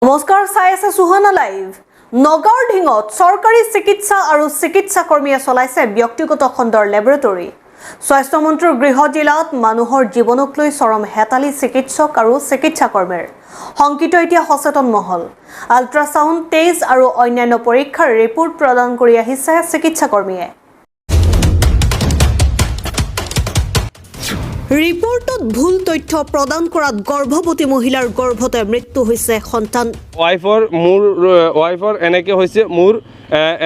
নমস্কাৰ, চাই আছে সুহানা লাইভ। নগাঁৱৰ ঢিঙত চৰকাৰী চিকিৎসা আৰু চিকিৎসাকৰ্মীয়ে চলাইছে ব্যক্তিগত খণ্ডৰ লেবৰেটৰী। স্বাস্থ্যমন্ত্ৰীৰ গৃহ জিলাত মানুহৰ জীৱনক লৈ চৰম হেতালি চিকিৎসক আৰু চিকিৎসাকৰ্মীৰ। শংকিত এতিয়া সচেতন মহল। আল্ট্ৰাছাউণ্ড, তেজ আৰু অন্যান্য পৰীক্ষাৰ ৰিপৰ্ট প্ৰদান কৰি আহিছে চিকিৎসাকৰ্মীয়ে। ৰিপৰ্টত ভুল তথ্য প্ৰদান কৰাত গৰ্ভৱতী মহিলাৰ গৰ্ভতে মৃত্যু হৈছে সন্তান। ৱাইফৰ এনেকৈ হৈছে, মোৰ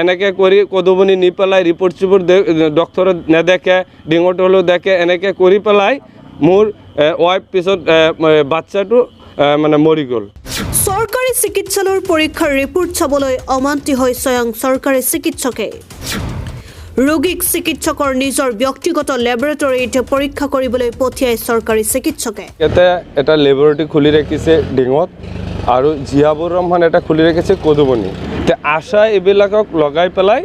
এনেকৈ কৰি কদুবনি নি পেলাই ৰিপৰ্ট চিপৰ্ট ডক্টৰত নেদেখে, ডিঙত হ'লেও দেখে, এনেকৈ কৰি পেলাই মোৰ ৱাইফ পিছত বাচ্চাটো মানে মৰি গ'ল। চৰকাৰী চিকিৎসালয়ৰ পৰীক্ষাৰ ৰিপৰ্ট চাবলৈ অমান্তি হয় স্বয়ং চৰকাৰী চিকিৎসকে। ৰোগীক চিকিৎসকৰ নিজৰ ব্যক্তিগত লেবৰেটৰীত পৰীক্ষা কৰিবলৈ পঠিয়াই চৰকাৰী চিকিৎসকে। এটা লেবৰেটৰী খুলি ৰাখিছে ডিঙত আৰু জিয়াবুৰ ৰহমান এটা খুলি ৰাখিছে কদুবনি। আশা এইবিলাকক লগাই পেলাই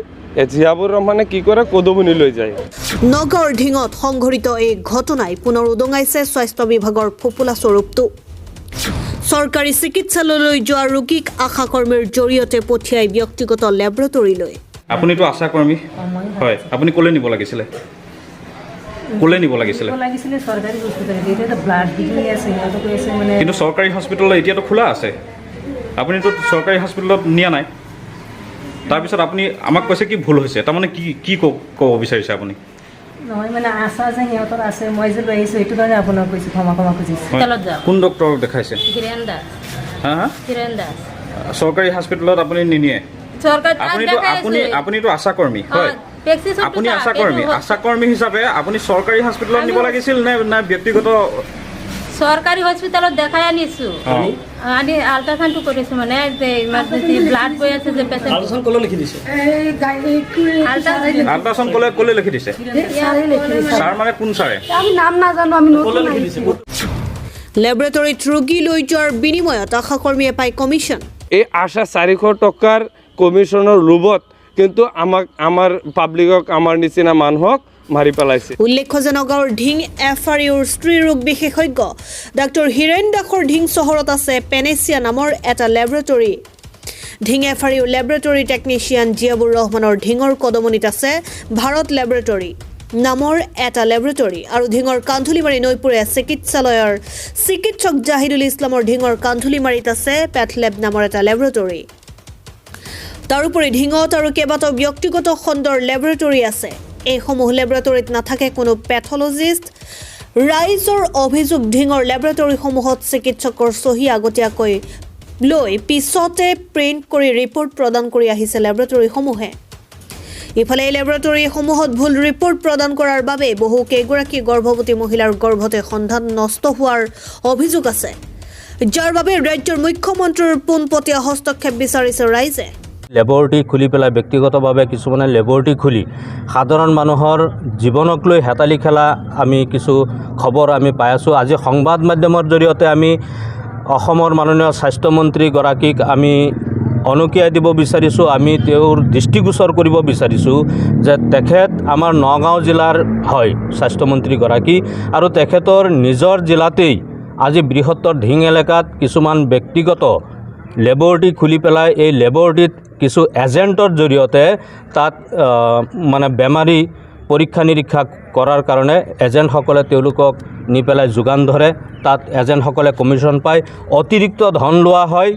জিয়াবুৰ ৰহমানে কি কৰে, কদুবনি লৈ যায়। নগাঁৱৰ ঢিঙত সংঘটিত এই ঘটনাই পুনৰ উদঙাইছে স্বাস্থ্য বিভাগৰ ফোপোলা স্বৰূপটো। চৰকাৰী চিকিৎসালয়লৈ যোৱা ৰোগীক আশাকৰ্মীৰ জৰিয়তে পঠিয়াই ব্যক্তিগত লেবৰেটৰীলৈ। আপুনিতো আশা কৰ্মী হয়, আপুনি ক'লে নিব লাগিছিলে? চৰকাৰী হস্পিটেলত এতিয়া ব্লাড দিবই আছে, সিহঁতে কৈ আছে মানে। কিন্তু চৰকাৰী হস্পিটেলত এতিয়াতো খোলা আছে, আপুনিতো চৰকাৰী হস্পিটেলত নিয়া নাই। তাৰপিছত আপুনি আমাক কৈছে কি ভুল হৈছে, তাৰমানে কি ক'ব বিচাৰিছে আপুনি? নহয় মানে আশা যে সিহঁতৰ আছে, মই যে লৈ আহিছোঁ সেইটো কাৰণে আপোনাক কৈছোঁ, ক্ষমা খুজিছোঁ। কোন ডক্টৰক দেখাইছে? হা হা চৰকাৰী হস্পিটেলত আপুনি নিনিয়ে? আপুনিতো আশা কৰ্মী হয়, আপুনি আশা কৰ্মী হিচাপে আপুনি চৰকাৰী হস্পিটেলত নিব লাগিছিল নে ব্যক্তিগত? চৰকাৰী হস্পিটেলত দেখাই আনিছো, আনি আল্ট্ৰাছাউণ্ডটো কৰিছো, মানে যে ইমাৰ্জেঞ্চি ব্লাড গৈ আছে যে পেচেণ্ট। আল্ট্ৰাছাউণ্ড ক'লে লিখি দিছে? আল্ট্ৰাছাউণ্ড ক'লে লিখি দিছে? ছাৰ মানে কোন ছাৰে? আমি নাম নাজানো, আমি ক'লে লিখি দিছে? লেবৰেটৰীত ৰোগী লৈ যোৱাৰ বিনিময়ত আশাকৰ্মীয়ে পায় কমিশ্যন। এই আশা 400 টকাৰ কমিশ্যনৰ লোভত কিন্তু আমাৰ পাব্লিকক, আমাৰ নিচিনা মানুহক মাৰি পেলাইছে। উল্লেখ্য যে নগাঁৱৰ ঢিং FRUৰ স্ত্ৰী ৰোগ বিশেষজ্ঞ ডাক্তৰ হীৰেণ দাসৰ ঢিং চহৰত আছে পেনেচিয়া নামৰ এটা laboratory. Dhing FRU laboratory technician Ziabur ৰহমানৰ ঢিঙৰ কদমনিত আছে ভাৰত লেবৰেটৰী নামৰ এটা লেবৰেটৰী, আৰু ঢিঙৰ কান্ধুলিমাৰী নৈপুৰীয়া চিকিৎসালয়ৰ চিকিৎসক জাহিদুল ইছলামৰ ঢিঙৰ কান্ধুলিমাৰীত আছে পেথলেব নামৰ এটা লেবৰেটৰী। তাৰোপৰি ঢিঙত আৰু কেইবাটাও ব্যক্তিগত খণ্ডৰ লেবৰেটৰী আছে। এইসমূহ লেবৰেটৰীত নাথাকে কোনো পেথলজিষ্ট। ৰাইজৰ অভিযোগ, ঢিঙৰ লেবৰেটৰীসমূহত চিকিৎসকৰ চহী আগতীয়াকৈ লৈ পিছতে প্ৰিণ্ট কৰি ৰিপৰ্ট প্ৰদান কৰি আহিছে লেবৰেটৰীসমূহে। ইফালে এই লেবৰেটৰীসমূহত ভুল ৰিপৰ্ট প্ৰদান কৰাৰ বাবে বহু কেইগৰাকী গৰ্ভৱতী মহিলাৰ গৰ্ভতে সন্তান নষ্ট হোৱাৰ অভিযোগ আছে, যাৰ বাবে ৰাজ্যৰ মুখ্যমন্ত্ৰীৰ পোনপটীয়া হস্তক্ষেপ বিচাৰিছে ৰাইজে। লেবৰেটৰী খুলি পেলাই ব্যক্তিগতভাৱে কিছুমানে লেবৰেটৰী খুলি সাধাৰণ মানুহৰ জীৱনক লৈ হেতালি খেলা আমি কিছু খবৰ আমি পাই আছোঁ। আজি সংবাদ মাধ্যমৰ জৰিয়তে আমি অসমৰ মাননীয় স্বাস্থ্যমন্ত্ৰীগৰাকীক আমি অনুকিয়াই দিব বিচাৰিছোঁ, আমি তেওঁৰ দৃষ্টিগোচৰ কৰিব বিচাৰিছোঁ যে তেখেত আমাৰ নগাঁও জিলাৰ হয় স্বাস্থ্যমন্ত্ৰীগৰাকী, আৰু তেখেতৰ নিজৰ জিলাতেই আজি বৃহত্তৰ ঢিং এলেকাত কিছুমান ব্যক্তিগত লেবৰেটৰী খুলি পেলাই এই লেবৰেটৰীত কিছু এজেণ্টৰ জৰিয়তে তাত মানে বেমাৰী পৰীক্ষা নিৰীক্ষা কৰাৰ কাৰণে এজেণ্টসকলে তেওঁলোকক নি পেলাই যোগান ধৰে। তাত এজেণ্টসকলে কমিশ্যন পায়, অতিৰিক্ত ধন লোৱা হয়,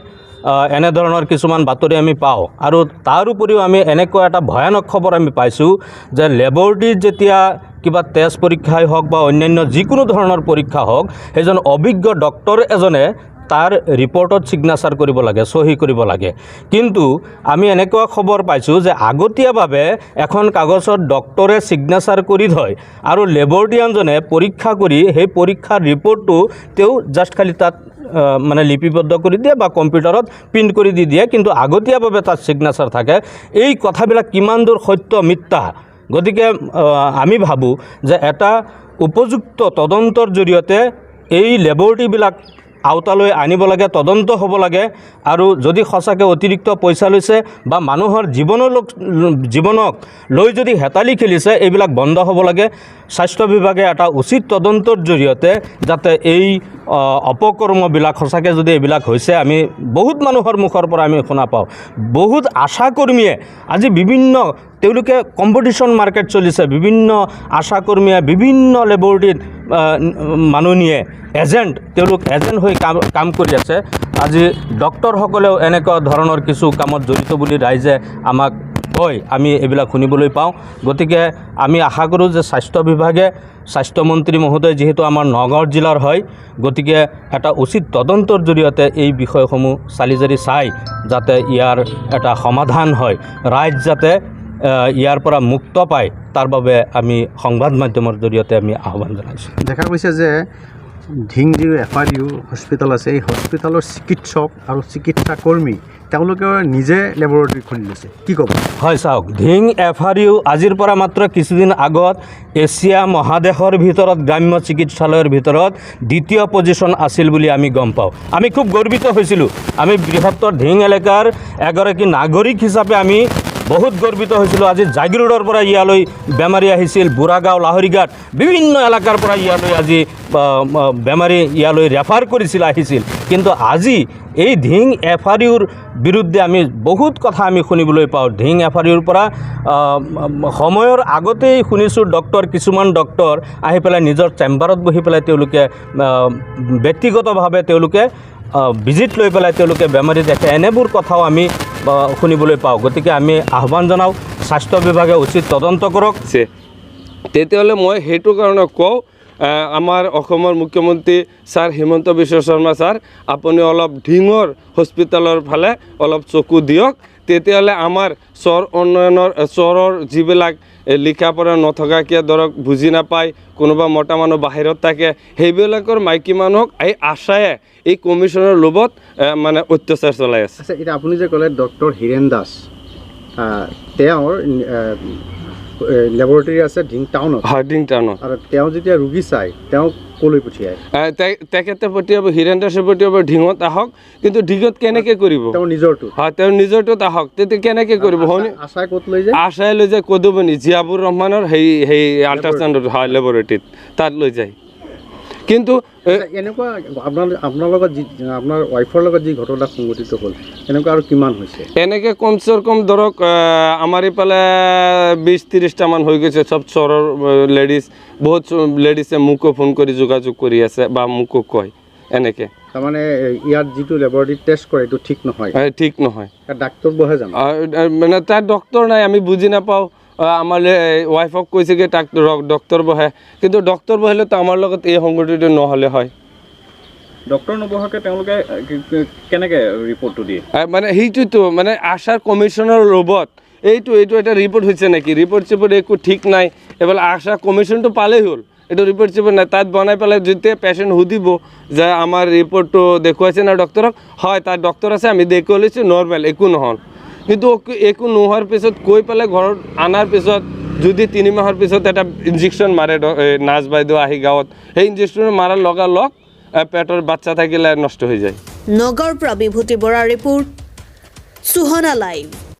এনেধৰণৰ কিছুমান বাতৰি আমি পাওঁ। আৰু তাৰ উপৰিও আমি এনেকুৱা এটা ভয়ানক খবৰ আমি পাইছোঁ যে লেবৰেটৰীত যেতিয়া কিবা তেজ পৰীক্ষাই হওক বা অন্যান্য যিকোনো ধৰণৰ পৰীক্ষা হওক, সেইজন অভিজ্ঞ ডক্টৰ এজনে তাৰ ৰিপৰ্টত ছিগনেচাৰ কৰিব লাগে, চহী কৰিব লাগে। কিন্তু আমি এনেকুৱা খবৰ পাইছোঁ যে আগতীয়াভাৱে এখন কাগজত ডক্টৰে ছিগনেচাৰ কৰি থয় আৰু লেবৰেটৰিয়ানজনে পৰীক্ষা কৰি সেই পৰীক্ষাৰ ৰিপৰ্টটো তেওঁ জাষ্ট খালি তাত মানে লিপিবদ্ধ কৰি দিয়ে বা কম্পিউটাৰত প্ৰিণ্ট কৰি দি দিয়ে, কিন্তু আগতীয়াভাৱে তাত ছিগনেচাৰ থাকে। এই কথাবিলাক কিমান দূৰ সত্য মিথ্যা, গতিকে আমি ভাবোঁ যে এটা উপযুক্ত তদন্তৰ জৰিয়তে এই লেবৰেটৰীবিলাক আওতালৈ আনিব লাগে, তদন্ত হ'ব লাগে, আৰু যদি সঁচাকৈ অতিৰিক্ত পইচা লৈছে বা মানুহৰ জীৱনক লৈ যদি হেতালি খেলিছে, এইবিলাক বন্ধ হ'ব লাগে। স্বাস্থ্য বিভাগে এটা উচিত তদন্তৰ জৰিয়তে যাতে এই অপকৰ্মবিলাক সঁচাকৈ যদি এইবিলাক হৈছে আমি বহুত মানুহৰ মুখৰ পৰা আমি শুনা পাওঁ বহুত আশাকৰ্মীয়ে আজি বিভিন্ন তেওঁলোকে কম্পিটিশ্যন মাৰ্কেট চলিছে বিভিন্ন আশাকৰ্মীয়ে বিভিন্ন লেবৰেটৰীত মানুহ নিয়ে তেওঁলোক এজেণ্ট হৈ কাম কৰি আছে আজি ডক্টৰসকলেও এনেকুৱা ধৰণৰ কিছু কামত জড়িত বুলি ৰাইজে আমাক কয় আমি এইবিলাক শুনিবলৈ পাওঁ গতিকে আমি আশা কৰোঁ যে স্বাস্থ্য বিভাগে স্বাস্থ্যমন্ত্ৰী মহোদয় যিহেতু আমাৰ নগাঁও জিলাৰ হয় গতিকে এটা উচিত তদন্তৰ জৰিয়তে এই বিষয়সমূহ চালি জাৰি চাই যাতে ইয়াৰ এটা সমাধান হয় ৰাইজ যাতে ইয়াৰ পৰা মুক্ত পায় তাৰ বাবে আমি সংবাদ মাধ্যমৰ জৰিয়তে আমি আহ্বান জনাইছোঁ দেখা গৈছে যে ধিং যি FRU হস্পিটেল আছে এই হস্পিটেলৰ চিকিৎসক আৰু চিকিৎসাকৰ্মী তেওঁলোকে নিজে লেবৰেটৰী খুলি লৈছে কি ক'ব হয় চাওক ধিং FRU আজিৰ পৰা মাত্ৰ কিছুদিন আগত এছিয়া মহাদেশৰ ভিতৰত গ্ৰাম্য চিকিৎসালয়ৰ ভিতৰত দ্বিতীয় পজিশ্যন আছিল বুলি আমি গম পাওঁ আমি খুব গৰ্বিত হৈছিলোঁ আমি বৃহত্তৰ ধিং এলেকাৰ এগৰাকী নাগৰিক হিচাপে আমি বহুত গৰ্বিত হৈছিলোঁ আজি জাগিৰোডৰ পৰা ইয়ালৈ বেমাৰী আহিছিল বুঢ়াগাঁও লাহৰীঘাট বিভিন্ন এলেকাৰ পৰা ইয়ালৈ আজি বেমাৰী ইয়ালৈ ৰেফাৰ আহিছিল কিন্তু আজি এই ধিং FRUৰ বিৰুদ্ধে আমি বহুত কথা আমি শুনিবলৈ পাওঁ ধিং FRUৰ পৰা সময়ৰ আগতেই শুনিছোঁ কিছুমান ডক্টৰ আহি পেলাই নিজৰ চেম্বাৰত বহি পেলাই তেওঁলোকে ব্যক্তিগতভাৱে তেওঁলোকে ভিজিট লৈ পেলাই তেওঁলোকে বেমাৰী দেখে এনেবোৰ কথাও আমি শুনিবলৈ পাওঁ গতিকে আমি আহ্বান জনাওঁ স্বাস্থ্য বিভাগে উচিত তদন্ত কৰক তেতিয়াহ'লে মই সেইটো কাৰণে কওঁ আমাৰ অসমৰ মুখ্যমন্ত্ৰী ছাৰ হিমন্ত বিশ্ব শৰ্মা ছাৰ আপুনি অলপ ধিঙৰ হস্পিটেলৰ ফালে অলপ চকু দিয়ক তেতিয়াহ'লে আমাৰ চহৰৰ যিবিলাক লিখা পঢ়া নথকাকৈ ধৰক বুজি নাপায় কোনোবা মতা মানুহ বাহিৰত থাকে সেইবিলাকৰ মাইকী মানুহক এই আশায়ে এই কমিশ্যনৰ লোভত মানে অত্যাচাৰ চলাই আছে আচ্ছা এতিয়া আপুনি যে ক'লে ডক্টৰ হীৰেণ দাস তেওঁৰ লেবৰেটৰী আছে ধিং টাউনত হয় ধিং টাউনত আৰু তেওঁ যেতিয়া ৰোগী চায় তেওঁক ক'লৈ পঠিয়ায় তেখেতে পঠিয়াব হীৰেণ দাসে পঠিয়াব ধিঙত আহক কিন্তু ধিঙত কেনেকৈ কৰিব তেওঁৰ নিজৰটো হয় তেওঁৰ নিজৰটোত আহক তেতিয়া কেনেকৈ কৰিব হয়নে আশাই ক'ত লৈ যায় আশাই লৈ যায় কদুমণি জিয়াবুৰ ৰহমানৰ সেই আল্ট্ৰাচাউণ্ডত হয় লেবৰেটৰীত তাত লৈ যায় কিন্তু এনেকুৱা আপোনাৰ লগত যি আপোনাৰ ৱাইফৰ লগত যি ঘটনা সংঘটিত হ'ল এনেকুৱা আৰু কিমান হৈছে এনেকৈ কমচে কম ধৰক আমাৰ এইফালে 20-30টামান হৈ গৈছে চব চহৰৰ লেডিজ বহুত লেডিছে মোকো ফোন কৰি যোগাযোগ কৰি আছে বা মোকো কয় এনেকৈ তাৰমানে ইয়াত যিটো লেবৰেটৰী টেষ্ট কৰে এইটো ঠিক নহয় ঠিক নহয় ডাক্তৰ বহে জানো মানে তাত ডক্তৰ নাই আমি বুজি নাপাওঁ আমাৰ ৱাইফক কৈছে কি তাক ডক্তৰ বহে কিন্তু ডক্তৰ বহিলেতো আমাৰ লগত এই সংগঠিত নহ'লে হয় ডক্টৰ নবহাকৈ তেওঁলোকে কেনেকৈ ৰিপৰ্টটো দিয়ে মানে সেইটোতো মানে আশাৰ কমিশ্যনৰ লোভত এইটো এটা ৰিপৰ্ট হৈছে নেকি ৰিপৰ্ট একো ঠিক নাই এইফালে আশা কমিশ্যনটো পালেই হ'ল এইটো ৰিপৰ্ট নাই তাত বনাই পেলাই যেতিয়া পেচেণ্ট সুধিব যে আমাৰ ৰিপৰ্টটো দেখুৱাইছে না ডক্টৰক হয় তাত ডক্টৰ আছে আমি দেখুৱাই লৈছোঁ নৰ্মেল একো নহ'ল কিন্তু একো নোহোৱাৰ পিছত কৈ পেলাই ঘৰত অনাৰ পিছত যদি 3 মাহৰ পিছত এটা ইনজেকশ্যন মাৰে নাৰ্ছ বাইদেউ আহি গাঁৱত সেই ইনজেকশ্যন মাৰাৰ লগালগ পেটৰ বাচ্চা থাকিলে নষ্ট হৈ যায় নগৰ পৰা বিভূতি বৰাৰ ৰিপৰ্ট সুহনা লাইভ